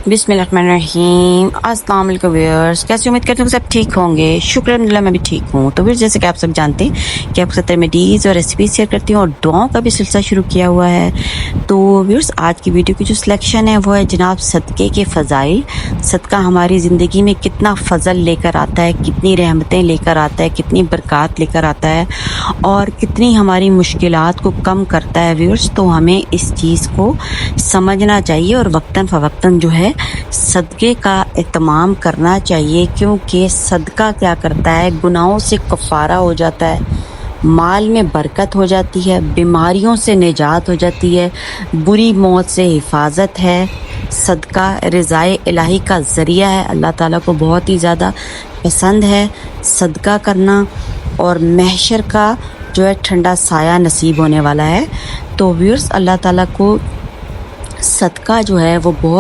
बिस्मिल्लाहिर्रहमानिर्रहीम। अस्सलाम वालेकुम व्यूअर्स, कैसे उम्मीद करती हूँ सब ठीक होंगे। शुक्र अल्हम्दुलिल्लाह मैं भी ठीक हूँ। तो व्यूअर्स, जैसे कि आप सब जानते हैं कि आपके साथ रेमेडीज़ और रेसिपीज शेयर करती हूँ और दुआओं का भी सिलसिला शुरू किया हुआ है। तो व्यूअर्स, आज की वीडियो की जो सिलेक्शन है वो है जनाब सदक़े के फ़ज़ाइल। सदका हमारी ज़िंदगी में कितना फ़ज़ल लेकर आता है, कितनी रहमतें लेकर आता है, कितनी बरक़ात लेकर आता है और कितनी हमारी मुश्किलात को कम करता है। व्यूअर्स, तो हमें इस चीज़ को समझना चाहिए और वक्तन फ़वक्तन जो है सदक़े का एहतमाम करना चाहिए, क्योंकि सदका क्या करता है, गुनाहों से कफ़ारा हो जाता है, माल में बरकत हो जाती है, बीमारियों से निजात हो जाती है, बुरी मौत से हिफाजत है। सदका रिज़ाए इलाही का ज़रिया है। अल्लाह ताला को बहुत ही ज़्यादा पसंद है सदका करना और महशर का जो है ठंडा साया नसीब होने वाला है। तो व्यूअर्स, अल्लाह ताला को सदका जो है वो बहुत